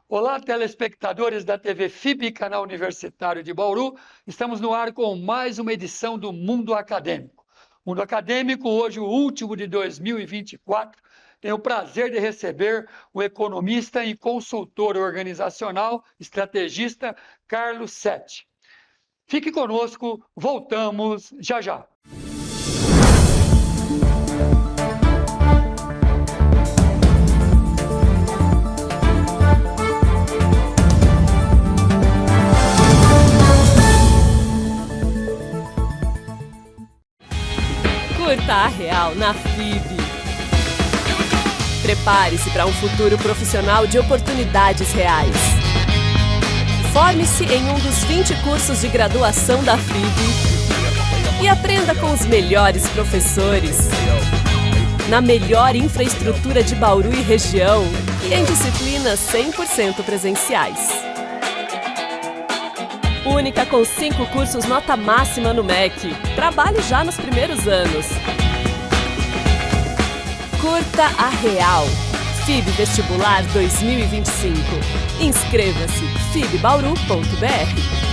Olá, telespectadores da TV FIB, canal universitário de Bauru. Estamos no ar com mais uma edição do Mundo Acadêmico. Mundo Acadêmico, hoje o último de 2024. Tenho o prazer de receber o economista e consultor organizacional, estrategista Carlos Setti. Fique conosco, voltamos já já. Curta a real na FIB. Prepare-se para um futuro profissional de oportunidades reais. Forme-se em um dos 20 cursos de graduação da FIB e aprenda com os melhores professores, na melhor infraestrutura de Bauru e região e em disciplinas 100% presenciais. Única com 5 cursos nota máxima no MEC. Trabalhe já nos primeiros anos. Curta a real. FIB Vestibular 2025. Inscreva-se fibbauru.br.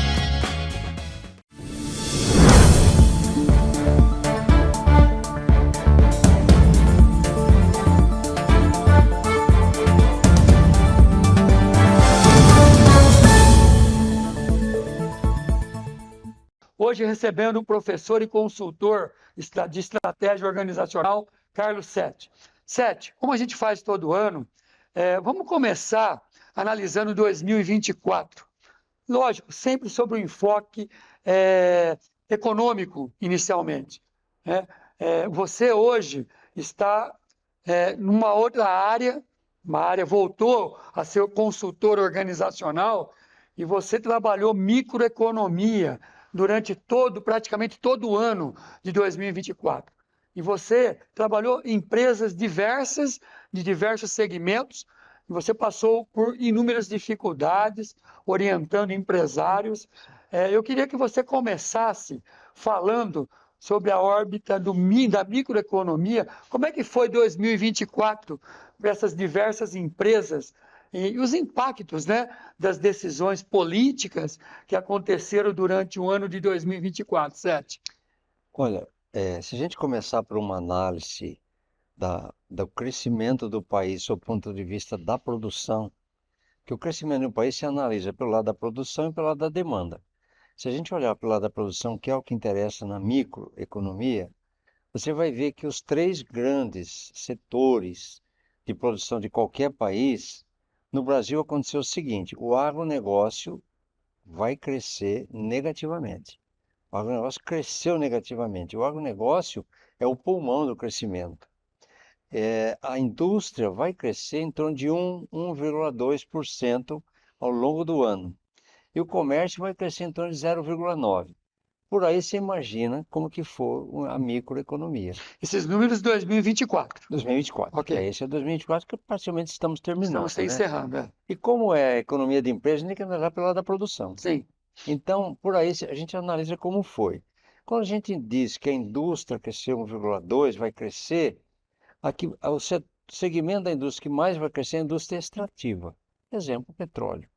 Hoje recebendo o professor e consultor de estratégia organizacional, Carlos Setti. Setti, como a gente faz todo ano, vamos começar analisando 2024. Lógico, sempre sobre o enfoque econômico inicialmente, né? Você hoje está numa outra área, voltou a ser consultor organizacional e você trabalhou microeconomia durante praticamente todo o ano de 2024. E você trabalhou em empresas diversas, de diversos segmentos, e você passou por inúmeras dificuldades, orientando empresários. Eu queria que você começasse falando sobre a órbita da microeconomia. Como é que foi 2024 para essas diversas empresas e os impactos, né, das decisões políticas que aconteceram durante o ano de 2024, Setti? Olha, se a gente começar por uma análise do crescimento do país sob o ponto de vista da produção, que o crescimento do país se analisa pelo lado da produção e pelo lado da demanda. Se a gente olhar pelo lado da produção, que é o que interessa na microeconomia, você vai ver que os 3 grandes setores de produção de qualquer país, no Brasil aconteceu o seguinte: o agronegócio vai crescer negativamente. O agronegócio cresceu negativamente. O agronegócio é o pulmão do crescimento. A indústria vai crescer em torno de 1,2% ao longo do ano. E o comércio vai crescer em torno de 0,9%. Por aí você imagina como que for a microeconomia. Esses números de 2024. 2024. Ok. Esse é 2024 que praticamente estamos terminando. Estamos encerrando. E como é a economia de empresa, a gente tem que analisar pelo lado da produção. Sim. Então, por aí a gente analisa como foi. Quando a gente diz que a indústria cresceu 1,2%, vai crescer, aqui, o segmento da indústria que mais vai crescer é a indústria extrativa. Exemplo, petróleo.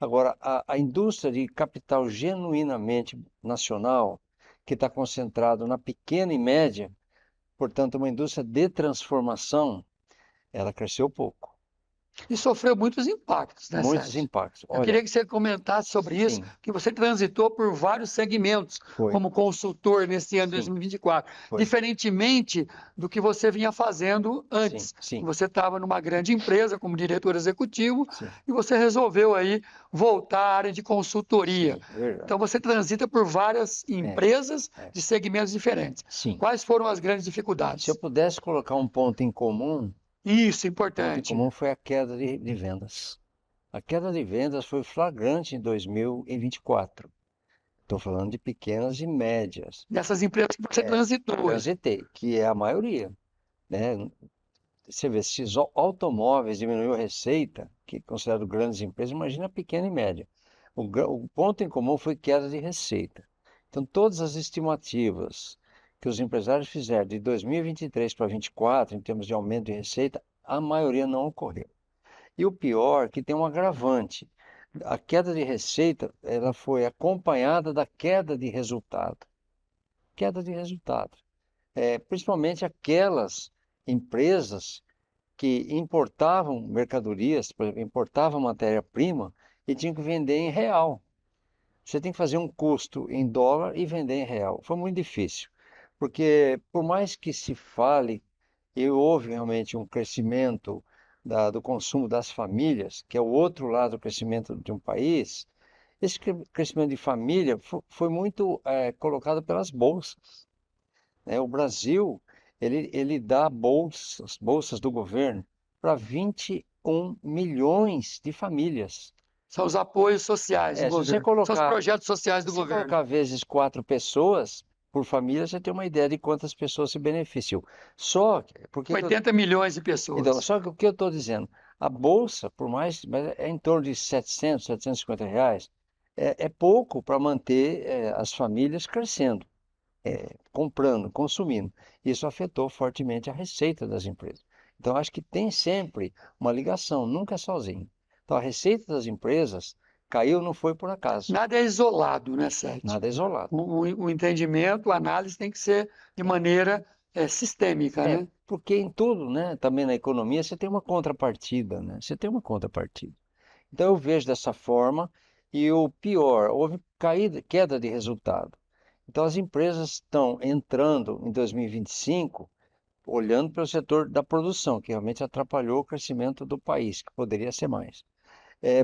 Agora, a indústria de capital genuinamente nacional, que está concentrado na pequena e média, portanto, uma indústria de transformação, ela cresceu pouco. E sofreu muitos impactos, né, Muitos Sérgio? impactos. Eu queria que você comentasse sobre isso, que você transitou por vários segmentos como consultor nesse ano de 2024, diferentemente do que você vinha fazendo antes. Você estava numa grande empresa como diretor executivo e você resolveu aí voltar à área de consultoria. Então você transita por várias empresas de segmentos diferentes. Quais foram as grandes dificuldades? Se eu pudesse colocar um ponto em comum, isso, importante. O ponto em comum foi a queda de vendas. A queda de vendas foi flagrante em 2024. Estou falando de pequenas e médias. Dessas empresas que você transitou. Transitei, que é a maioria, né? Você vê, se os automóveis diminuiu a receita, que é considerado grandes empresas, imagina a pequena e média. O ponto em comum foi queda de receita. Então, todas as estimativas que os empresários fizeram de 2023 para 2024, em termos de aumento de receita, a maioria não ocorreu. E o pior é que tem um agravante. A queda de receita, ela foi acompanhada da queda de resultado. Queda de resultado. Principalmente aquelas empresas que importavam mercadorias, por exemplo, importavam matéria-prima e tinham que vender em real. Você tem que fazer um custo em dólar e vender em real. Foi muito difícil, porque por mais que se fale, e houve realmente um crescimento do consumo das famílias, que é o outro lado do crescimento de um país, esse crescimento de família foi muito colocado pelas bolsas, né? O Brasil, ele dá bolsas do governo para 21 milhões de famílias. São os apoios sociais do Se você governo. São os colocar, projetos sociais do se você governo. colocar vezes 4 pessoas por família, você tem uma ideia de quantas pessoas se beneficiam. Só que, porque 80 milhões de então, pessoas. só que o que eu estou dizendo, a bolsa, por mais, mas é em torno de 700, 750 reais, é pouco para manter as famílias crescendo, comprando, consumindo. Isso afetou fortemente a receita das empresas. Então, acho que tem sempre uma ligação, nunca é sozinho. Então, a receita das empresas caiu, não foi por acaso. Nada é isolado, né, Sérgio? Nada é isolado. O entendimento, a análise tem que ser de maneira sistêmica, né? Porque em tudo, né, também na economia, você tem uma contrapartida, né? Você tem uma contrapartida. Então eu vejo dessa forma e o pior, houve queda de resultado. Então as empresas estão entrando em 2025 olhando para o setor da produção, que realmente atrapalhou o crescimento do país, que poderia ser mais.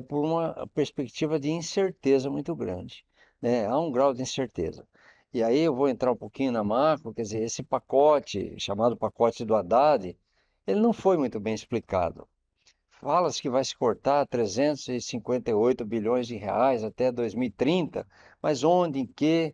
Por uma perspectiva de incerteza muito grande, né? Há um grau de incerteza. E aí eu vou entrar um pouquinho na macro, quer dizer, esse pacote, chamado pacote do Haddad, ele não foi muito bem explicado. Fala-se que vai se cortar 358 bilhões de reais até 2030, mas onde, em que,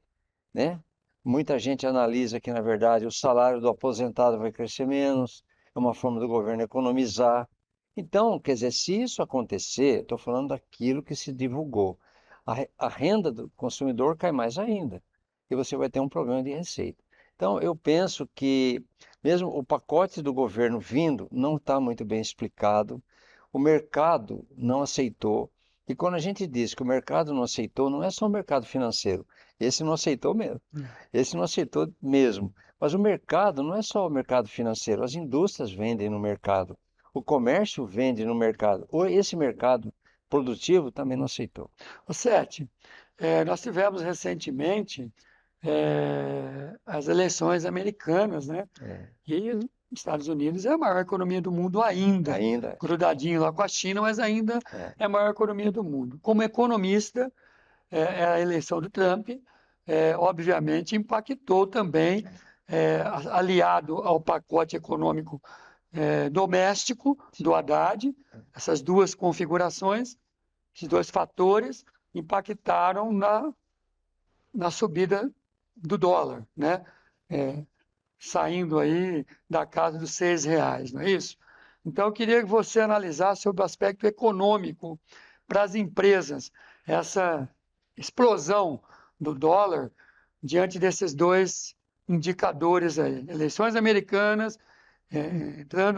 né? Muita gente analisa que, na verdade, o salário do aposentado vai crescer menos, é uma forma do governo economizar. Então, quer dizer, se isso acontecer, estou falando daquilo que se divulgou, a renda do consumidor cai mais ainda, e você vai ter um problema de receita. Então, eu penso que, mesmo o pacote do governo vindo, não está muito bem explicado, o mercado não aceitou, e quando a gente diz que o mercado não aceitou, não é só o mercado financeiro, esse não aceitou mesmo, esse não aceitou mesmo. Mas o mercado não é só o mercado financeiro, as indústrias vendem no mercado, o comércio vende no mercado, ou esse mercado produtivo também não aceitou. Sete, nós tivemos recentemente as eleições americanas, né? E os Estados Unidos é a maior economia do mundo ainda. Ainda. Grudadinho lá com a China, mas ainda é a maior economia do mundo. Como economista, a eleição do Trump, obviamente, impactou também, aliado ao pacote econômico doméstico do Haddad, essas duas configurações, esses dois fatores impactaram na subida do dólar, né? Saindo aí da casa dos R$ 6, não é isso? Então, eu queria que você analisasse sobre o aspecto econômico para as empresas, essa explosão do dólar diante desses dois indicadores aí. Eleições americanas,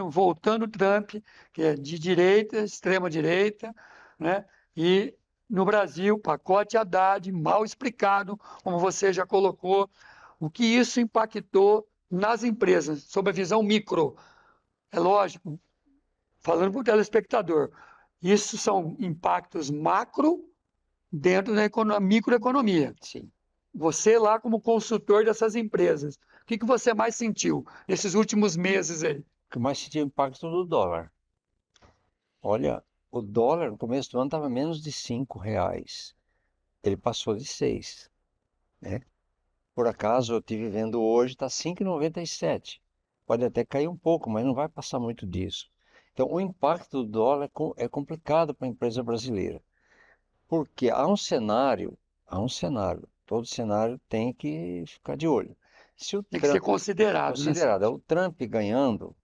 voltando Trump, que é de direita, extrema-direita, né? E no Brasil, pacote Haddad, mal explicado, como você já colocou, o que isso impactou nas empresas, sob a visão micro. É lógico, falando para o telespectador, isso são impactos macro dentro da microeconomia. Sim. Você lá como consultor dessas empresas, o que você mais sentiu nesses últimos meses aí? O que mais sentiu impacto do dólar. Olha, o dólar no começo do ano estava menos de R$ 5. Ele passou de 6, né? Por acaso, eu estive vendo hoje, está 5,97. Pode até cair um pouco, mas não vai passar muito disso. Então, o impacto do dólar é complicado para a empresa brasileira. Porque há um cenário, todo cenário tem que ficar de olho. Tem que ser considerado. É o Trump ganhando,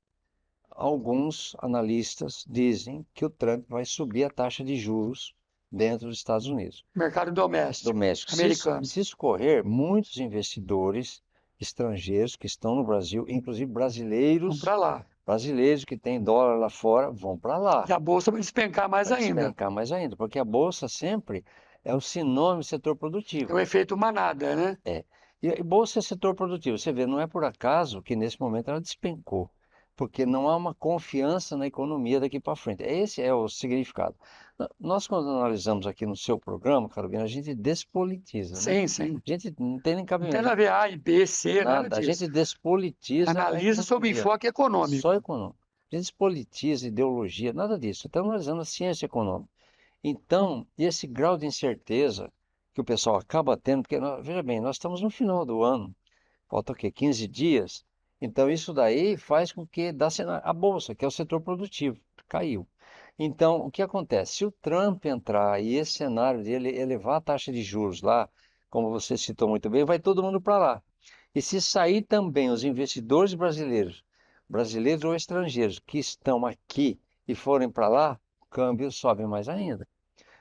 alguns analistas dizem que o Trump vai subir a taxa de juros dentro dos Estados Unidos. Mercado doméstico. Americano. Se isso ocorrer, muitos investidores estrangeiros que estão no Brasil, inclusive brasileiros, vão para lá. Brasileiros que têm dólar lá fora vão para lá. E a bolsa vai despencar mais Vai ainda. despencar mais ainda, porque a bolsa sempre é o sinônimo de setor É produtivo. o efeito manada, né? É. E bolsa é setor produtivo. Você vê, não é por acaso que nesse momento ela despencou, porque não há uma confiança na economia daqui para frente. Esse é o significado. Nós, quando analisamos aqui no seu programa, Carolina, a gente despolitiza, né? Sim, sim. A gente não tem nem Não tem cabimento. nada a ver A e B, C, nada Nada. A disso. gente despolitiza a Analisa sob economia. enfoque econômico. Só econômico. A gente despolitiza ideologia, nada disso. Estamos analisando a ciência econômica. Então, esse grau de incerteza que o pessoal acaba tendo, porque, veja bem, nós estamos no final do ano, falta o quê? 15 dias. Então, isso daí faz com que a bolsa, que é o setor produtivo, caiu. Então, o que acontece? Se o Trump entrar e esse cenário de ele elevar a taxa de juros lá, como você citou muito bem, vai todo mundo para lá. E se sair também os investidores brasileiros ou estrangeiros, que estão aqui e forem para lá, o câmbio sobe mais ainda.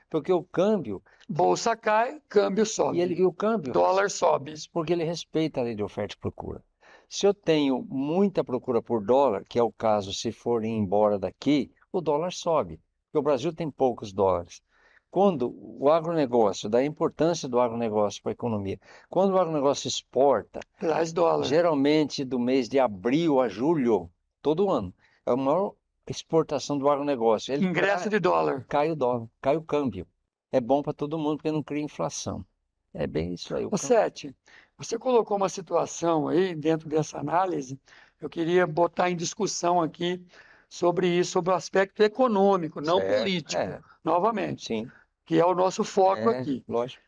Porque o câmbio, Bolsa cai, câmbio sobe. e o câmbio, Dólar sobe. porque ele respeita a lei de oferta e procura. Se eu tenho muita procura por dólar, que é o caso se forem embora daqui, o dólar sobe, porque o Brasil tem poucos dólares. Quando o agronegócio, da importância do agronegócio para a economia, quando o agronegócio exporta, Traz dólar. geralmente do mês de abril a julho, todo ano, é a maior exportação do agronegócio. Ele Ingresso de dólar. cai o dólar, cai o câmbio. É bom para todo mundo porque não cria inflação. É bem isso aí. Ô, Sete, você colocou uma situação aí dentro dessa análise, eu queria botar em discussão aqui sobre isso, sobre o aspecto econômico, não Certo. político, novamente, Sim, que é o nosso foco aqui. lógico.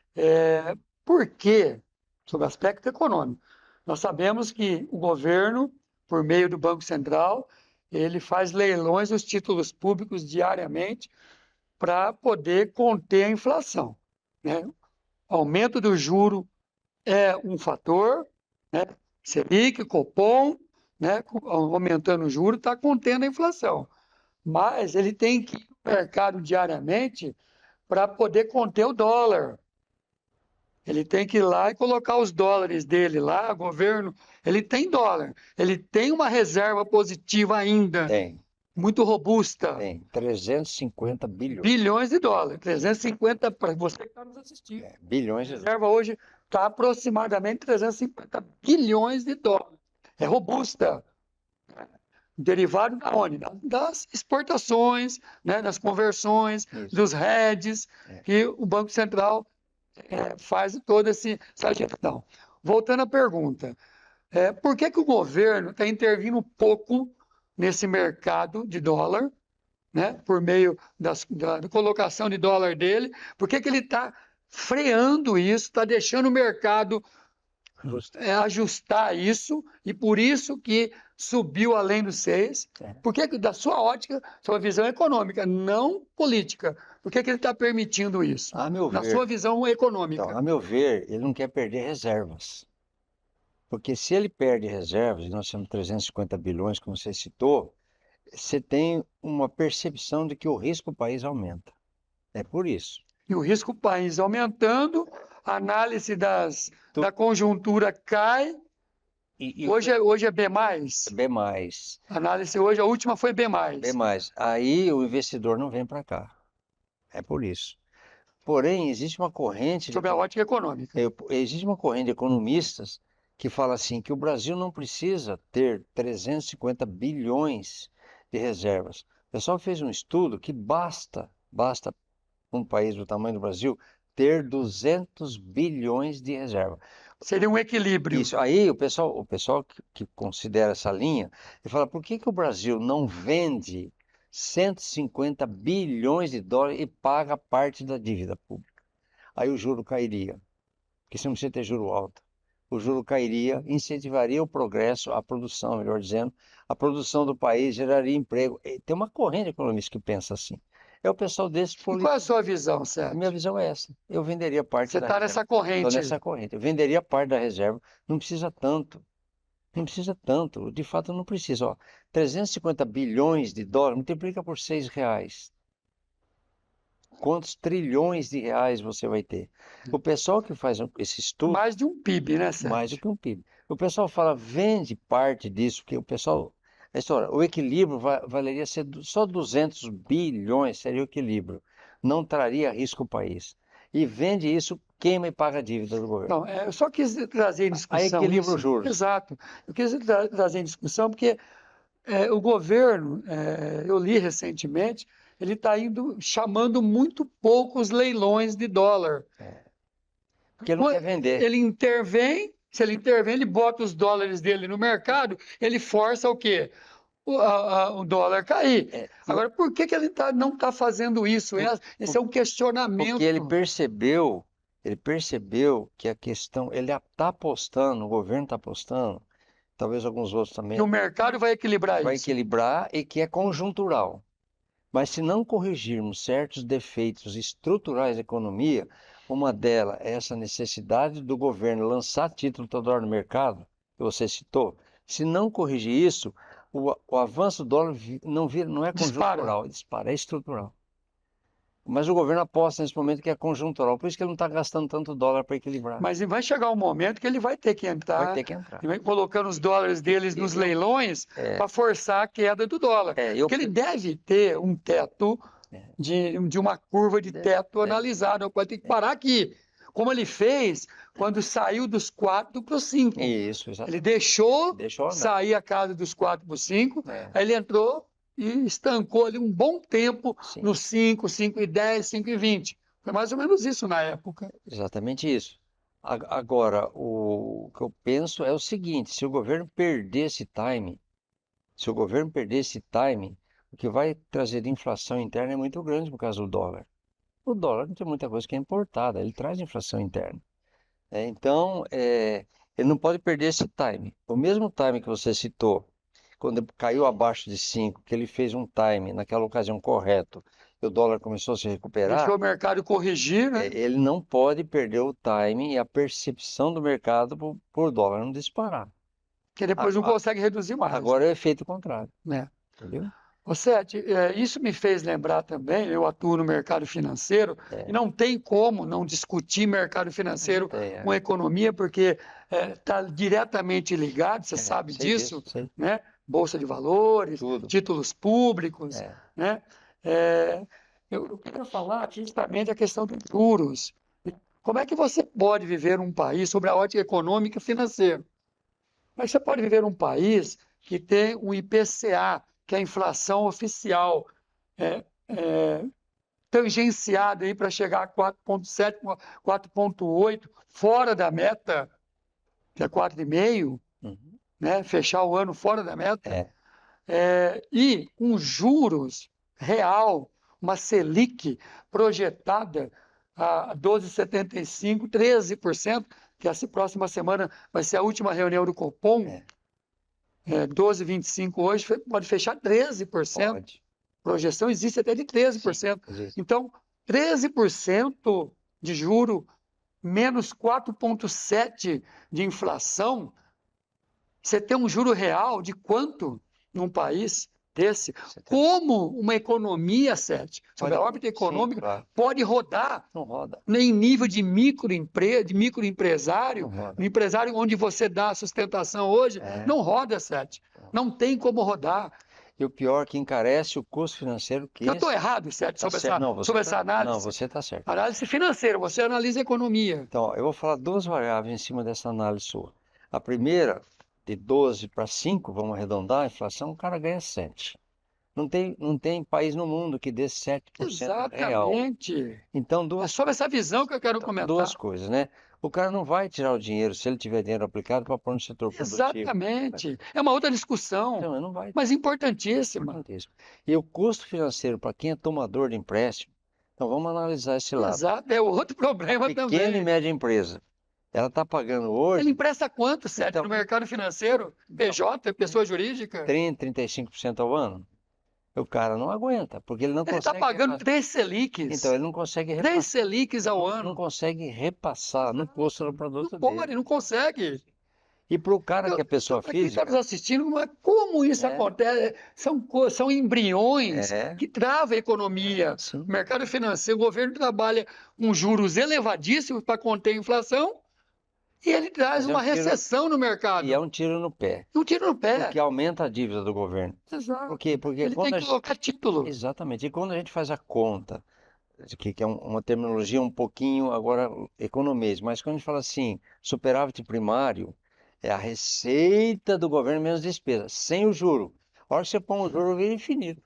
Por quê? Sobre o aspecto econômico. Nós sabemos que o governo, por meio do Banco Central, ele faz leilões dos títulos públicos diariamente para poder conter a inflação, né? Aumento do juro é um fator, né? Selic, Copom, né? Aumentando o juro, está contendo a inflação. Mas ele tem que ir no mercado diariamente para poder conter o dólar. Ele tem que ir lá e colocar os dólares dele lá, governo, ele tem dólar, ele tem uma reserva positiva ainda, muito robusta. Tem 350 bilhões. Bilhões de dólares, 350 para você que está nos assistindo. Bilhões de A dólares. reserva hoje está aproximadamente 350 bilhões de dólares. É robusta. Derivado da onde? Das exportações, né, das conversões, Isso. dos hedges, que o Banco Central faz toda essa gestão. Voltando à pergunta, por que o governo está intervindo pouco nesse mercado de dólar, né, por meio da colocação de dólar dele? Por que ele está freando isso, está deixando o mercado ajustar isso, e por isso que subiu além dos 6? Por que, da sua ótica, sua visão econômica, não política, por que ele está permitindo isso? A meu Na ver, sua visão econômica. então, a meu ver, ele não quer perder reservas. Porque se ele perde reservas, e nós temos 350 bilhões, como você citou, você tem uma percepção de que o risco do país aumenta. É por isso. E o risco do país aumentando, a análise da conjuntura cai. Hoje é B+? B+. A análise hoje, a última foi B+. B+. Aí o investidor não vem para cá. É por isso. Porém, existe uma corrente... Sobre a ótica econômica. Existe uma corrente de economistas que fala assim, que o Brasil não precisa ter 350 bilhões de reservas. O pessoal fez um estudo que basta um país do tamanho do Brasil ter 200 bilhões de reserva. Seria um equilíbrio. Isso. Aí o pessoal que considera essa linha, ele fala, por que o Brasil não vende 150 bilhões de dólares e paga parte da dívida pública? Aí o juro cairia, porque você não precisa ter juro alto. O juro cairia, incentivaria o progresso, a produção, melhor dizendo, a produção do país, geraria emprego. Tem uma corrente de economistas que pensa assim. É o pessoal desse E qual é a sua visão, A Sérgio? minha visão é essa. Eu venderia parte Você da está reserva. nessa corrente. Estou nessa corrente. Eu venderia parte da reserva. Não precisa tanto. Não precisa tanto. De fato, não precisa. Ó, 350 bilhões de dólares, multiplica por R$6. Quantos trilhões de reais você vai ter? O pessoal que faz esse estudo... Mais de um PIB, né, Sérgio? Mais do que um PIB. O pessoal fala, vende parte disso, porque o pessoal A história, o equilíbrio valeria ser só 200 bilhões, seria o equilíbrio. Não traria risco ao país. E vende isso, queima e paga a dívida do governo. Não, eu só quis trazer em discussão equilibra isso. os juros. Exato. Eu quis trazer em discussão porque o governo, eu li recentemente, ele está chamando muito poucos leilões de dólar. Porque ele não quer vender. Ele intervém, se ele intervém, ele bota os dólares dele no mercado, ele força o quê? O dólar cair. Agora, por que ele não está fazendo isso? Esse é um questionamento. Porque ele percebeu que a questão, ele está apostando, o governo está apostando, talvez alguns outros também. Que o mercado vai equilibrar isso. Vai equilibrar e que é conjuntural. Mas se não corrigirmos certos defeitos estruturais da economia, uma delas é essa necessidade do governo lançar título toda hora no mercado, que você citou. Se não corrigir isso, o avanço do dólar não é conjuntural, dispara, é estrutural. Mas o governo aposta nesse momento que é conjuntural, por isso que ele não está gastando tanto dólar para equilibrar. Mas vai chegar um momento que ele vai ter que entrar. Vai ter que entrar. E vai colocando os dólares deles nos leilões para forçar a queda do dólar. Porque ele deve ter um teto, de uma curva de teto analisada. Pode ter que parar aqui. Como ele fez quando saiu dos 4 para os 5. Isso, exatamente. Ele deixou sair a casa dos 4 para os 5, aí ele entrou e estancou ali um bom tempo nos 5, 5,10, 5,20. Foi mais ou menos isso na época. Exatamente isso. Agora, o que eu penso é o seguinte, se o governo perder esse time, o que vai trazer de inflação interna é muito grande por causa do dólar. O dólar não tem muita coisa que é importada, ele traz inflação interna. Então, ele não pode perder esse time. O mesmo time que você citou, quando caiu abaixo de 5, que ele fez um time naquela ocasião correto, e o dólar começou a se recuperar. Deixou o mercado corrigir, né? Ele não pode perder o time e a percepção do mercado por dólar não disparar. Porque depois não consegue reduzir mais. Agora é o efeito contrário. Entendeu? Sete, isso me fez lembrar também, eu atuo no mercado financeiro, e não tem como não discutir mercado financeiro com economia, porque está diretamente ligado, você sabe disso, né? Bolsa de valores, títulos públicos, né? Eu quero falar justamente a questão dos juros. Como é que você pode viver um país sobre a ótica econômica e financeira? Mas você pode viver um país que tem um IPCA, que é a inflação oficial, tangenciada aí para chegar a 4,7, 4,8, fora da meta, que é 4,5, né? Fechar o ano fora da meta, e um juros real, uma Selic projetada a 12,75, 13%, que essa próxima semana vai ser a última reunião do Copom, 12,25 hoje, pode fechar 13%. Pode. Projeção existe até de 13%. Sim, então, 13% de juro, menos 4,7% de inflação, você tem um juro real de quanto num país desse? Como uma economia, sobre a órbita econômica, pode rodar em nível de microempresário, no empresário onde você dá a sustentação hoje, não roda, não tem como rodar. E o pior é que encarece o custo financeiro. Eu estou errado, sobre essa análise? Não, você está certo. Análise financeira, você analisa a economia. Então, eu vou falar 2 variáveis em cima dessa análise sua. A primeira, de 12 para 5, vamos arredondar a inflação, o cara ganha 7. Não tem país no mundo que dê 7% real. Exatamente. Então, é sobre essa visão que eu quero comentar. 2 coisas, né? O cara não vai tirar o dinheiro, se ele tiver dinheiro aplicado, para pôr no setor produtivo. Exatamente. É uma outra discussão, então, não vai. Mas importantíssima. E o custo financeiro para quem é tomador de empréstimo, então vamos analisar esse lado. Exato, é outro problema também. Pequena e média empresa. Ela está pagando hoje... Ele empresta quanto, no mercado financeiro? PJ, pessoa jurídica? 30%, 35% ao ano. O cara não aguenta, porque ele não consegue... Ele está pagando 3 Selics. Então, ele não consegue repassar. 3 Selics ao ano. Não consegue repassar no custo do produto dele. Pode, não consegue. E para o cara que é pessoa física... Estamos assistindo, como isso acontece? São embriões que travam a economia. O mercado financeiro, o governo trabalha com juros elevadíssimos para conter a inflação e ele traz Mas é um uma tiro- recessão no mercado. E é um tiro no pé, Um tiro no pé. porque aumenta a dívida do governo. Exato. Por quê? Porque Ele tem que colocar título. Exatamente. E quando a gente faz a conta, que é uma terminologia um pouquinho agora economês, mas quando a gente fala assim, superávit primário, é a receita do governo menos despesa, sem o juro. A hora que você põe o juro, vira infinito.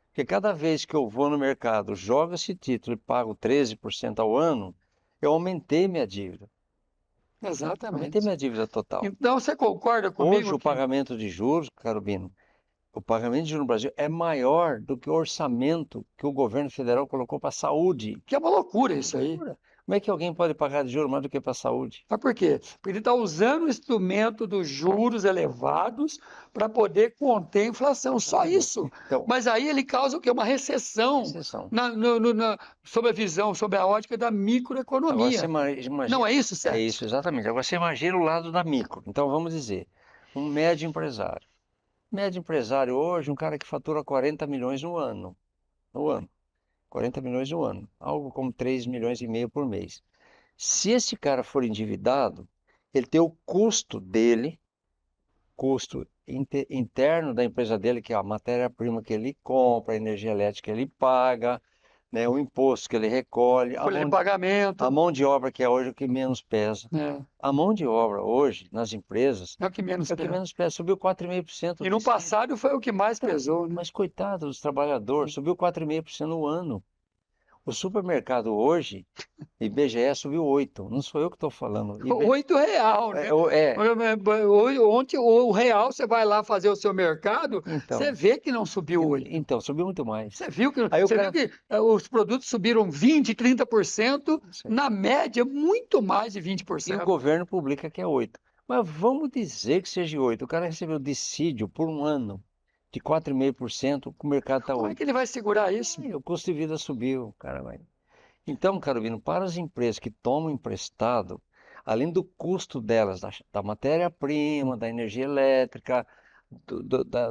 Porque cada vez que eu vou no mercado, jogo esse título e pago 13% ao ano, eu aumentei minha dívida. Aumentei Exatamente. minha dívida total. Então, você concorda Hoje, comigo o pagamento de juros, Carolina, o pagamento de juros no Brasil é maior do que o orçamento que o governo federal colocou para a saúde. que é uma loucura isso aí. Como é que alguém pode pagar de juros mais do que para a saúde? Mas por quê? Porque ele está usando o instrumento dos juros elevados para poder conter a inflação. Só isso. Então, Mas aí ele causa o quê? Uma recessão exceção. sob a visão, sob a ótica da Agora microeconomia. você imagina. Não é isso, É certo? isso, exatamente. Agora você imagina o lado da micro. Então vamos dizer, um médio empresário. Médio empresário hoje, um cara que fatura 40 milhões no ano. No ano. 40 milhões no ano. Algo como 3 milhões e meio por mês. Se esse cara for endividado, ele tem o custo dele, custo interno da empresa dele, que é a matéria-prima que ele compra, a energia elétrica que ele paga, né, o imposto que ele recolhe, Folha de pagamento. a mão de obra que é hoje o que menos pesa. É, A mão de obra hoje nas empresas é o que menos é o que pesa. menos pesa, subiu 4,5%. E no passado foi o que mais pesou, né? Mas coitado dos trabalhadores, subiu 4,5% no ano. O supermercado hoje, IBGE subiu 8%. Não sou eu que estou falando. R$8, né? Ontem o real, você vai lá fazer o seu mercado, Então, você vê que não subiu 8. então, subiu muito mais. Você viu que, Aí o você cara- viu que os produtos subiram 20%, 30%, Sim. na média, muito mais de E o 20%. governo publica que é 8%. Mas vamos dizer que seja 8%. O cara recebeu dissídio por um ano de 4,5%, o mercado está Como é 8%. que ele vai segurar isso? O custo de vida subiu, cara, vai. Então, Carolina, para as empresas que tomam emprestado, além do custo delas, da matéria-prima, da energia elétrica,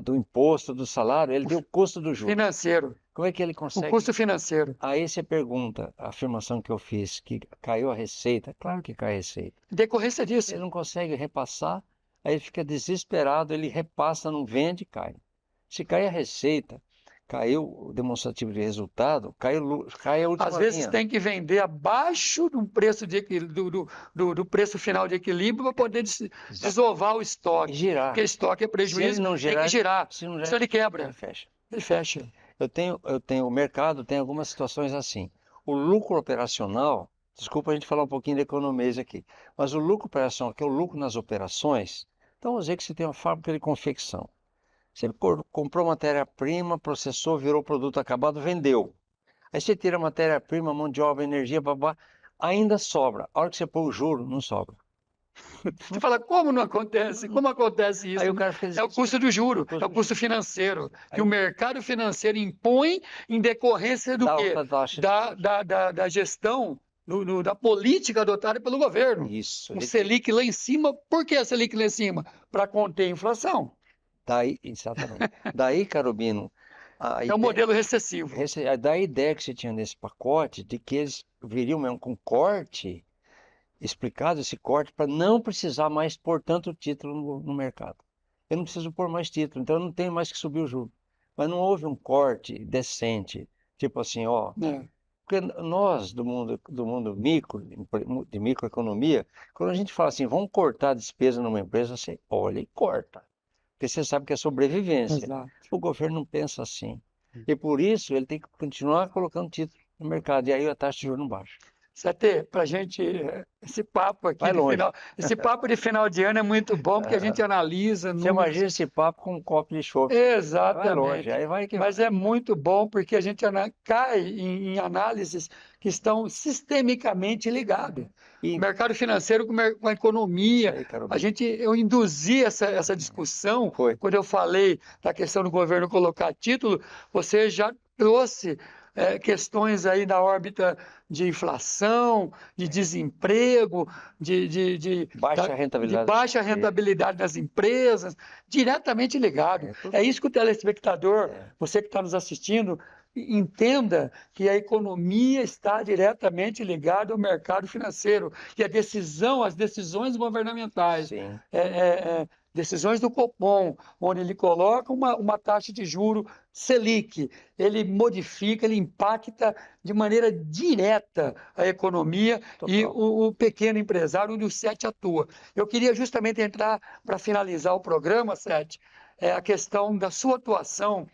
do imposto, do salário, ele tem o custo do juros. Financeiro, Como é que ele o consegue? custo financeiro. Aí você pergunta, a afirmação que eu fiz, que caiu a receita, claro que cai a receita. Decorrência disso. Ele não consegue repassar, aí ele fica desesperado, ele repassa, não vende, cai. Se cai a receita, caiu o demonstrativo de resultado, cai a última Às vezes linha. tem que vender abaixo do preço do preço final de equilíbrio para poder desovar o E estoque. girar. Porque estoque é Se ele prejuízo, não tem girar, que girar. se não Senão girar, ele quebra, ele fecha. ele fecha. O mercado tem algumas situações assim. O lucro operacional, desculpa a gente falar um pouquinho de economês aqui, mas o lucro operacional, que é o lucro nas operações, então vamos dizer que você tem uma fábrica de confecção. Você comprou matéria-prima, processou, virou produto acabado, vendeu. Aí você tira a matéria-prima, mão de obra, energia, babá, ainda sobra. A hora que você põe o juro, não sobra. Você fala, como não acontece? Como acontece isso? Aí o cara fica É o custo do juro, Custo é o do custo financeiro, que Aí- o mercado financeiro impõe em decorrência do da quê? alta taxa. Da gestão, da política adotada pelo governo. Isso. O Selic lá em cima, por que a Selic lá em cima? Para conter a inflação. Daí, exatamente. Daí, Carobino, É um modelo recessivo. da ideia que você tinha nesse pacote de que eles viriam mesmo com corte, explicado esse corte, para não precisar mais pôr tanto título no mercado. Eu não preciso pôr mais título, então eu não tenho mais que subir o juro. Mas não houve um corte decente, tipo assim, ó. Né? Porque nós, do mundo micro, de microeconomia, quando a gente fala assim, vamos cortar a despesa numa empresa, você olha e corta. Porque você sabe que é sobrevivência. Exato. O governo não pensa assim. E por isso ele tem que continuar colocando título no mercado. E aí a taxa de juros não baixa. Cê para a gente, esse papo aqui Vai de longe. esse papo de final de ano é muito bom, porque a gente analisa Você imagina esse papo com um copo de chope. Vai longe. Exatamente. Aí vai que Mas é muito bom porque a gente cai em análises que estão sistemicamente ligadas. E- O mercado financeiro com a economia. Aí, Carolina. Eu induzi essa discussão Foi. quando eu falei da questão do governo colocar título, você já trouxe questões aí da órbita de inflação, de desemprego, de Baixa rentabilidade. de baixa rentabilidade das empresas, diretamente ligado. É tudo- É isso que o telespectador, É. você que está nos assistindo, entenda que a economia está diretamente ligada ao mercado financeiro e as decisões governamentais, Sim. decisões do Copom, onde ele coloca uma taxa de juro Selic, ele modifica, ele impacta de maneira direta a economia e Total. o pequeno empresário, onde o SET atua. Eu queria justamente entrar, para finalizar o programa, SET, a questão da sua atuação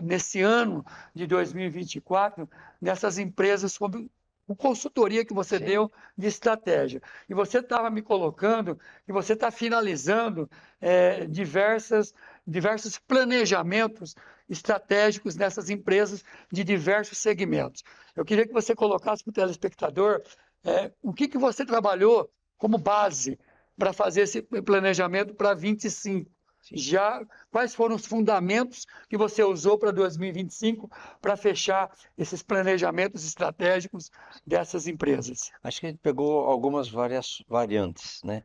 nesse ano de 2024, nessas empresas sobre a consultoria que você Sim. deu de estratégia. E você estava me colocando que você está finalizando diversos planejamentos estratégicos nessas empresas de diversos segmentos. Eu queria que você colocasse para o telespectador o que você trabalhou como base para fazer esse planejamento para 25. Sim. Já quais foram os fundamentos que você usou para 2025 para fechar esses planejamentos estratégicos dessas empresas? Acho que a gente pegou algumas variantes, né?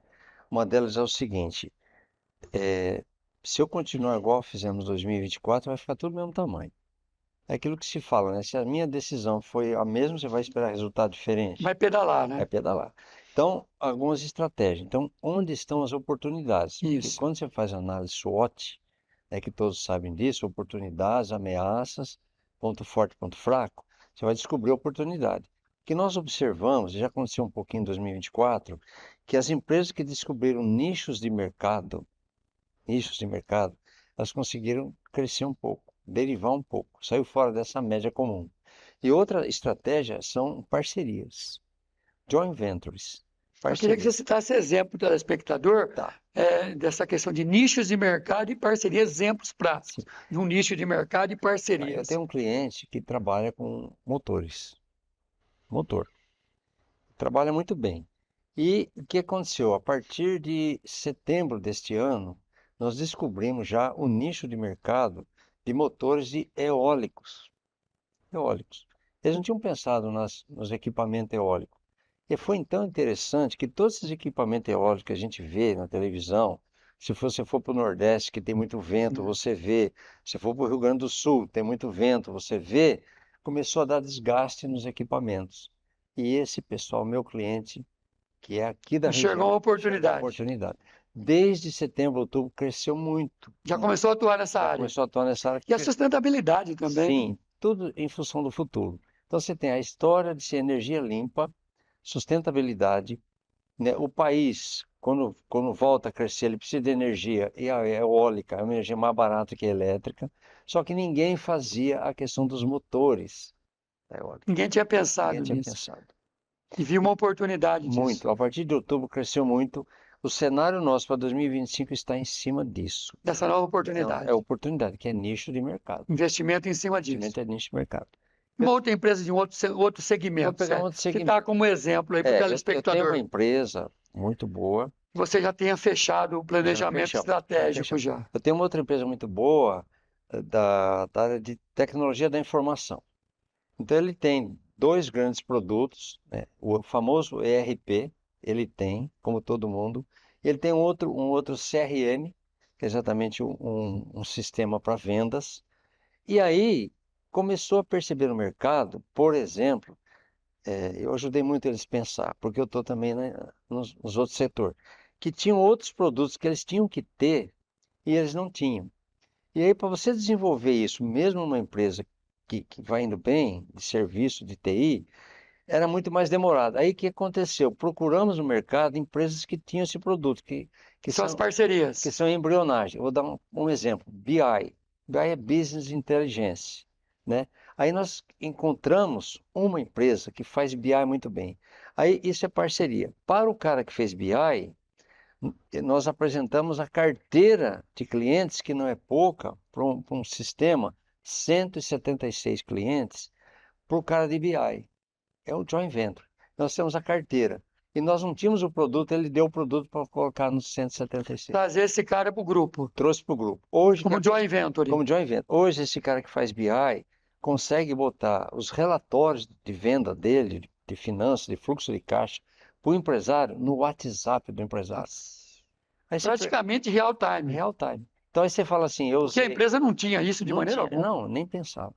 Uma delas é o seguinte: se eu continuar igual fizemos em 2024, vai ficar tudo do mesmo tamanho. É aquilo que se fala, né? Se a minha decisão foi a mesma, você vai esperar resultado diferente? Vai pedalar, Vai né? pedalar. Então, algumas estratégias. Então, onde estão as oportunidades? Porque Isso. quando você faz análise SWOT, que todos sabem disso, oportunidades, ameaças, ponto forte, ponto fraco, você vai descobrir a oportunidade. O que nós observamos, já aconteceu um pouquinho em 2024, que as empresas que descobriram nichos de mercado, elas conseguiram crescer um pouco, derivar um pouco, saiu fora dessa média comum. E outra estratégia são parcerias, joint ventures. Eu queria que você citasse exemplo para o telespectador Tá. dessa questão de nichos de mercado e parcerias, exemplos práticos de um nicho de mercado e Eu parcerias. tenho um cliente que trabalha com motor. Trabalha muito bem. E o que aconteceu? A partir de setembro deste ano, nós descobrimos já o nicho de mercado de motores de eólicos. Eles não tinham pensado nos equipamentos eólicos. E foi então interessante que todos esses equipamentos eólicos que a gente vê na televisão, se você for para o Nordeste, que tem muito vento, você vê. Se for para o Rio Grande do Sul, tem muito vento, você vê. Começou a dar desgaste nos equipamentos. E esse pessoal, meu cliente, que é aqui da região, Enxergou uma enxergou oportunidade. oportunidade. Desde setembro, outubro, cresceu muito. Já começou a atuar nessa área. Começou a atuar nessa área. E a sustentabilidade também. Sim, tudo em função do futuro. Então você tem a história de ser energia limpa, sustentabilidade, né? O país, quando volta a crescer, ele precisa de energia, e a eólica é uma energia mais barata que a elétrica, só que ninguém fazia a questão dos motores da eólica. Ninguém tinha pensado Ninguém tinha nisso. pensado. E viu uma oportunidade disso. Muito. A partir de outubro cresceu muito. O cenário nosso para 2025 está em cima disso. Dessa nova oportunidade. É oportunidade, que é nicho de mercado. Investimento em cima disso. Investimento é nicho de mercado. Uma outra empresa de um outro segmento. Vou pegar um outro segmento. Citar como exemplo aí para o Eu tenho telespectador. uma empresa muito boa. Você já tenha fechado o planejamento fechamos. estratégico já. Eu tenho uma outra empresa muito boa da área de tecnologia da informação. Então ele tem dois grandes produtos, né? O famoso ERP, ele tem, como todo mundo. Ele tem um outro CRM, que é exatamente um sistema para vendas. E aí começou a perceber no mercado, por exemplo, eu ajudei muito eles a pensar, porque eu estou também, né, nos outros setores, que tinham outros produtos que eles tinham que ter e eles não tinham. E aí, para você desenvolver isso, mesmo numa empresa que vai indo bem, de serviço, de TI, era muito mais demorado. Aí o que aconteceu? Procuramos no mercado empresas que tinham esse produto, que São as parcerias. que são embrionagem. Vou dar um exemplo. BI. BI é Business Intelligence, né? Aí nós encontramos uma empresa que faz BI muito bem. Aí isso é parceria. Para o cara que fez BI, nós apresentamos a carteira de clientes, que não é pouca, para um sistema, 176 clientes, para o cara de BI. É o joint venture. Nós temos a carteira. E nós não tínhamos o produto, ele deu o produto para colocar nos 176. Trazer esse cara para o grupo. Trouxe para o grupo. Hoje, Como joint venture. como joint venture. Hoje, esse cara que faz BI consegue botar os relatórios de venda dele, de finanças, de fluxo de caixa, para o empresário no WhatsApp do empresário. Aí você Praticamente real time. real time. Então aí você fala assim, eu Porque a usei... empresa não tinha isso de Não maneira tinha, alguma. não, nem pensava.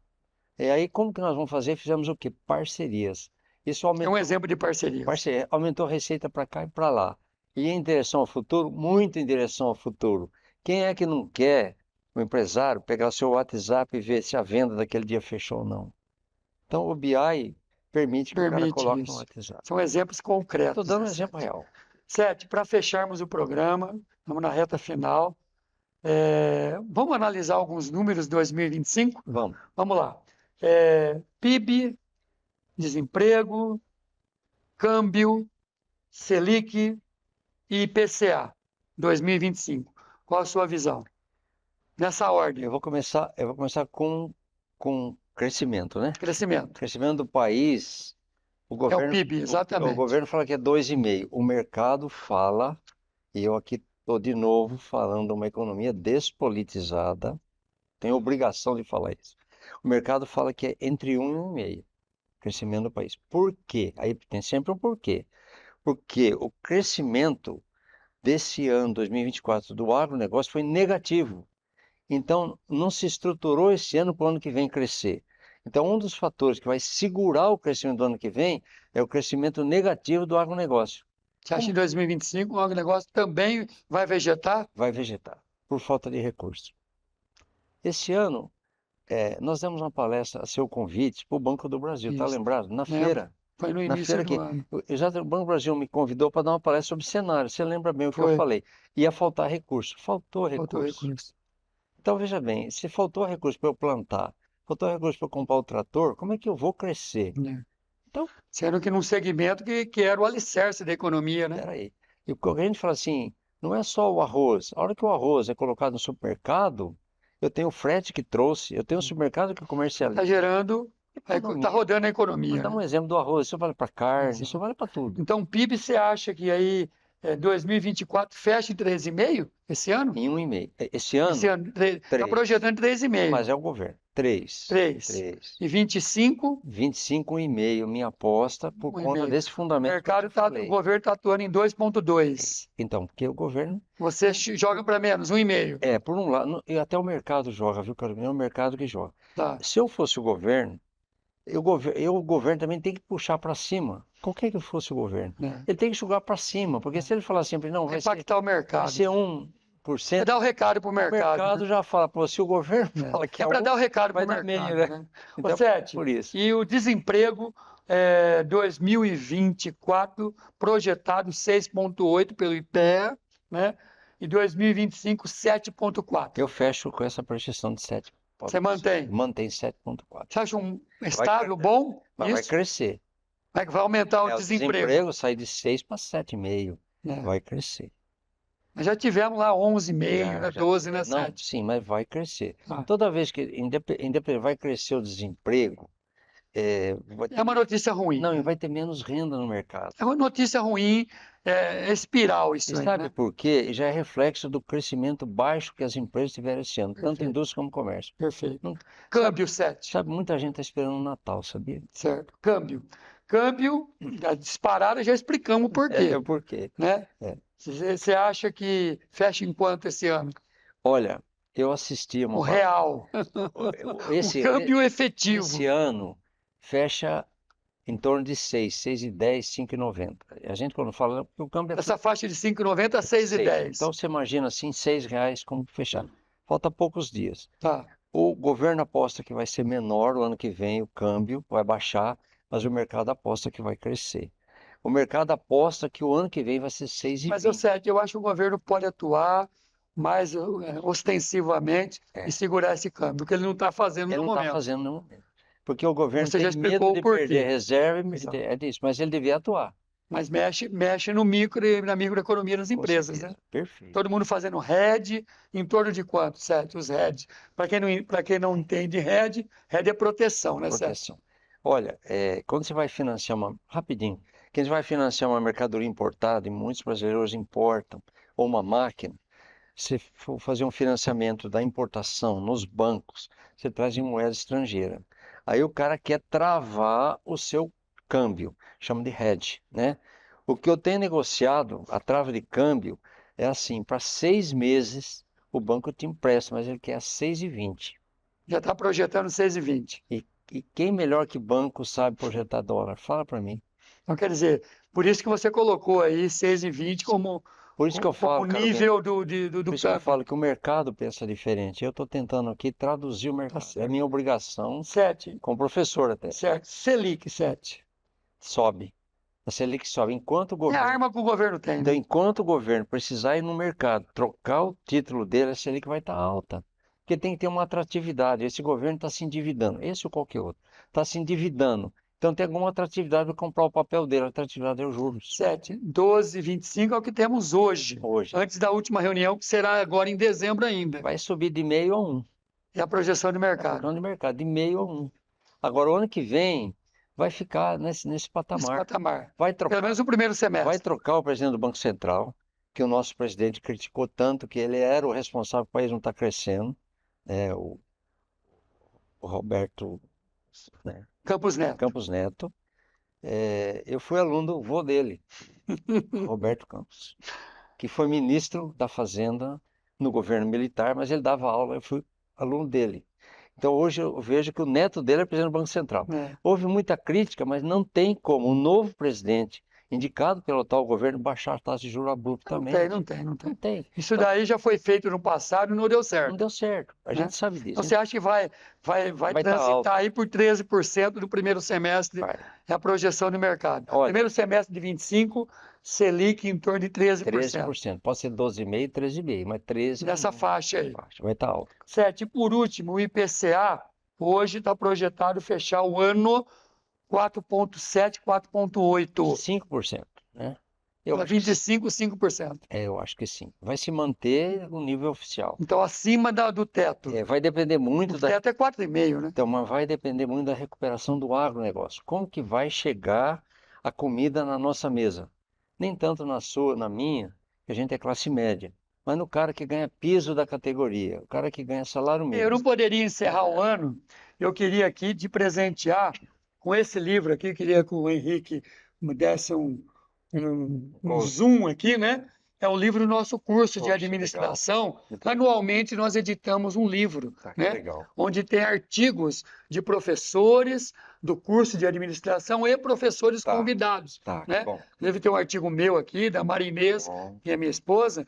E aí, como que nós vamos fazer? Fizemos o quê? Parcerias. Isso É um aumentou, exemplo de parceria. aumentou a receita para cá e para lá. E em direção ao futuro, muito em direção ao futuro. Quem é que não quer, o empresário, pegar o seu WhatsApp e ver se a venda daquele dia fechou ou não? Então, o BI permite que o cara Permite coloque no isso. WhatsApp. São exemplos Estou concretos, dando um né, exemplo Sete? real. Sete, para fecharmos o programa, estamos na reta final. Vamos analisar alguns números de 2025? Vamos. Vamos lá. PIB, desemprego, câmbio, Selic e IPCA 2025. Qual a sua visão? Nessa ordem, Eu vou começar com crescimento, né? crescimento. Crescimento do país, o É o governo, PIB, o exatamente. governo fala que é 2,5. O mercado fala, e eu aqui estou de novo falando de uma economia despolitizada, tenho obrigação de falar isso. O mercado fala que é entre 1 e 1,5, crescimento do país. Por quê? Aí tem sempre um porquê. Porque o crescimento desse ano, 2024, do agronegócio foi negativo. Então, não se estruturou esse ano para o ano que vem crescer. Então, um dos fatores que vai segurar o crescimento do ano que vem é o crescimento negativo do agronegócio. Você acha que em 2025 o agronegócio também vai vegetar? Vai vegetar, por falta de recursos. Esse ano, nós demos uma palestra a seu convite para o Banco do Brasil, está Isso. lembrado? Na Lembro. feira. Foi no Na início feira do que ano. o Banco do Brasil me convidou para dar uma palestra sobre cenário. Você lembra bem o que eu Foi. falei? Ia faltar recurso. Faltou Faltou recurso. recurso. Então, veja bem, se faltou recurso para eu plantar, faltou recurso para eu comprar o trator, como é que eu vou crescer? Né? Então, Sendo que num segmento que era o alicerce da economia, né? peraí. E o que a gente fala assim, não é só o arroz. A hora que o arroz é colocado no supermercado, eu tenho o frete que trouxe, eu tenho o supermercado que Está comercializa. gerando, Economia. está rodando a economia, Vou dar um né? exemplo do arroz, isso vale para carne, Exato. isso vale para tudo. Então, o PIB, você acha que aí 2024 fecha em 3,5 esse ano? Em 1,5. Esse ano, Esse ano está 3. projetando 3,5. Mas é o governo. 3. 3. E 25, 25, 1,5, minha aposta, por conta 1,5. desse O fundamento que eu mercado te tá, falei. o governo está atuando em 2,2. Então, porque o governo, Você joga para menos, 1,5. por um lado, e até o mercado joga, viu, Carolina? É o mercado que joga. Tá. Se eu fosse o governo, o governo também tem que puxar para cima. Qualquer que fosse o governo. Né? Ele tem que jogar para cima, porque se ele falar sempre, não, vai ser Impactar o mercado. 1%, É dar o recado para o o mercado. mercado Né? já fala, pô, se o governo fala que É para dar o recado para vai o dar mercado. meio, né? Né? Então, Sete, por isso. e o desemprego 2024 projetado 6,8 pelo IPEA, né? E 2025 7,4. Eu fecho com essa projeção de 7. Você mantém? Mantém 7,4. Você acha um estável bom? Vai Isso? crescer. Vai aumentar o O desemprego. desemprego sai de 6 para 7,5. É. Vai crescer. Mas já tivemos lá 11,5, né? 12, né? Não, 7. sim, mas vai crescer. Ah. Toda vez que vai crescer o desemprego, vai ter, É uma notícia ruim. não, e vai ter menos renda no mercado. É uma notícia ruim, é espiral isso E aí, sabe né? por quê? Já é reflexo do crescimento baixo que as empresas tiveram esse ano, tanto Perfeito. indústria como comércio. Perfeito. Não- Câmbio 7. Sabe, muita gente está esperando o Natal, sabia? Certo. Câmbio. Câmbio, a disparada, já explicamos o porquê. Por quê? Né? É. Você acha que fecha em quanto esse ano? Olha, eu assisti a O uma real. esse, O câmbio efetivo. esse ano fecha em torno de 6,10, 5,90. A gente quando fala, porque o câmbio é Essa faixa de 5,90 a 6,10. Então você imagina assim, R$ 6 como fechar. Falta poucos dias. Tá. O governo aposta que vai ser menor o ano que vem, o câmbio vai baixar, mas o mercado aposta que vai crescer. O mercado aposta que o ano que vem vai ser 6,20. Mas, eu acho que o governo pode atuar mais ostensivamente e segurar esse câmbio, porque ele não está fazendo Ele no não está momento. fazendo no momento. Porque o governo Você já tem explicou medo de o porquê. perder reserva, Exato. é disso, mas ele devia atuar. Mas mexe no micro e na microeconomia das Com empresas, certeza. né? Perfeito. Todo mundo fazendo hedge, em torno de quanto, Sérgio? Os hedge. Para quem não entende hedge é proteção, né, Sérgio? Proteção. Olha, quando você vai financiar rapidinho, quando você vai financiar uma mercadoria importada, e muitos brasileiros importam, ou uma máquina, você for fazer um financiamento da importação nos bancos, você traz em moeda estrangeira. Aí o cara quer travar o seu câmbio, chama de hedge, né? O que eu tenho negociado, a trava de câmbio, é assim, para 6 meses o banco te empresta, mas ele quer 6,20. Já está projetando 6,20. E E quem melhor que banco sabe projetar dólar? Fala para mim. Então, quer dizer, por isso que você colocou aí 6,20 como, Por isso que eu como falo, cara, nível do por isso que eu câmbio. falo que o mercado pensa diferente. Eu estou tentando aqui traduzir o mercado. É certo. minha obrigação, 7, como professor até. certo. Selic, 7. Sobe. A Selic sobe. Enquanto o É a governo, arma que o governo tem, então, né? enquanto o governo precisar ir no mercado, trocar o título dele, a Selic vai estar alta. Porque tem que ter uma atratividade. Esse governo está se endividando. Esse ou qualquer outro. Está se endividando. Então tem alguma atratividade para comprar o papel dele. A atratividade é os juros. 7, 12,25 é o que temos hoje. Hoje. Antes da última reunião, que será agora em dezembro ainda. Vai subir de meio a 1. É a projeção de É a mercado. projeção de mercado, de meio a 1. Agora, o ano que vem, vai ficar nesse Esse patamar. patamar. Vai Pelo trocar, menos o primeiro vai semestre. trocar o presidente do Banco Central, que o nosso presidente criticou tanto, que ele era o responsável para o país não estar crescendo. O Roberto, né, Campos Neto. Campos Neto. Eu fui aluno do vô dele, Roberto Campos, que foi ministro da Fazenda no governo militar, mas ele dava aula, eu fui aluno dele. Então hoje eu vejo que o neto dele é presidente do Banco Central. É. Houve muita crítica, mas não tem como o novo presidente, indicado pelo atual governo, baixar a taxa de juros abruptamente. Não tem. Não tem. Isso daí já foi feito no passado e não deu Não certo. deu certo. A gente sabe disso. Então você acha que vai tá transitar alto. aí por 13% do primeiro semestre? Vai. É a projeção do mercado. Olha. Primeiro semestre de 25, Selic em torno de 13%. 13%. Pode ser 12,5%, 13,5%, mas 13%. Nessa faixa aí. Vai estar alto. 7. E por último, o IPCA hoje está projetado fechar o ano 4,7, 4,8. 5%, né? Para 25, 5%. Eu acho que sim. Vai se manter no nível oficial. Então, acima do teto. Vai depender muito O teto é 4,5, né? Então, mas vai depender muito da recuperação do agronegócio. Como que vai chegar a comida na nossa mesa? Nem tanto na sua, na minha, que a gente é classe média, mas no cara que ganha piso da categoria, o cara que ganha salário mínimo. Eu não poderia encerrar o ano, eu queria aqui te presentear com esse livro aqui, queria que o Henrique me desse um zoom aqui, né? É um livro do nosso curso de Poxa, administração. legal. Anualmente nós editamos um livro, Que né? legal. Onde tem artigos de professores do curso de administração e professores convidados. Que Né? bom. Deve ter um artigo meu aqui, da Marinês, que é minha esposa,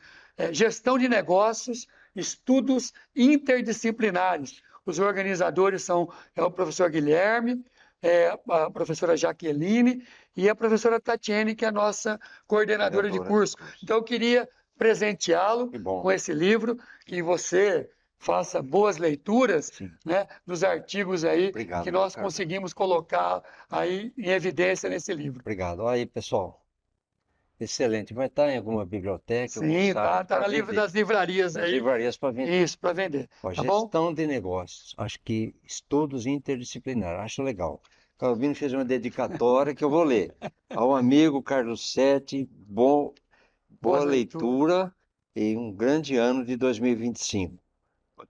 gestão de negócios, estudos interdisciplinares. Os organizadores são o professor Guilherme, a professora Jaqueline e a professora Tatiane, que é a nossa coordenadora de curso. Então, eu queria presenteá-lo com esse livro, que você faça boas leituras, né, dos artigos aí. Obrigado, que nós Ricardo. conseguimos colocar aí em evidência nesse livro. Obrigado. Aí, pessoal. Excelente. Vai estar em alguma biblioteca? Sim, está na livro das livrarias aí. Livrarias para vender. Isso, para vender. Ó, Tá bom? gestão de negócios. Acho que estudos interdisciplinares. Acho legal. Calvino fez uma dedicatória que eu vou ler. Ao amigo Carlos Sete, boa leitura e um grande ano de 2025.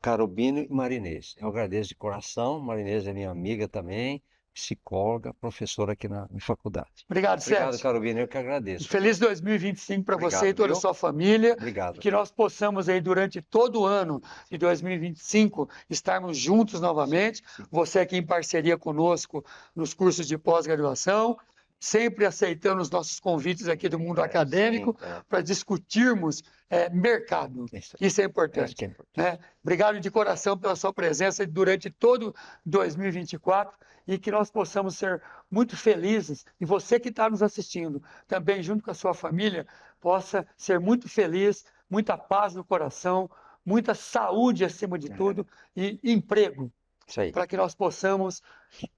Carobino e Marinês. Eu agradeço de coração. Marinês é minha amiga também, psicóloga, professora aqui na faculdade. Obrigado, Obrigado, Sérgio. Carobino. Eu que agradeço. Feliz 2025 para você e Obrigado, toda a viu? sua família. Obrigado. Que nós possamos aí durante todo o ano de 2025 estarmos juntos novamente. Você aqui em parceria conosco nos cursos de pós-graduação, sempre aceitando os nossos convites aqui do mundo acadêmico para discutirmos mercado. Isso é importante. Né? Obrigado de coração pela sua presença durante todo 2024 e que nós possamos ser muito felizes e você que está nos assistindo também junto com a sua família possa ser muito feliz, muita paz no coração, muita saúde acima de tudo e emprego. Para que nós possamos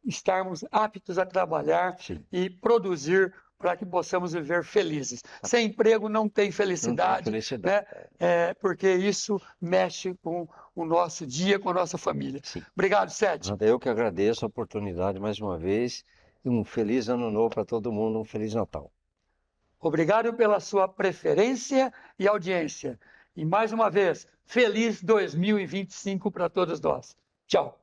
estarmos aptos a trabalhar e produzir para que possamos viver felizes. Sem emprego não tem felicidade, né? Porque isso mexe com o nosso dia, com a nossa família. Obrigado, Sete. Eu que agradeço a oportunidade mais uma vez. Um feliz ano novo para todo mundo, um feliz Natal. Obrigado pela sua preferência e audiência. E mais uma vez, feliz 2025 para todos nós. Tchau.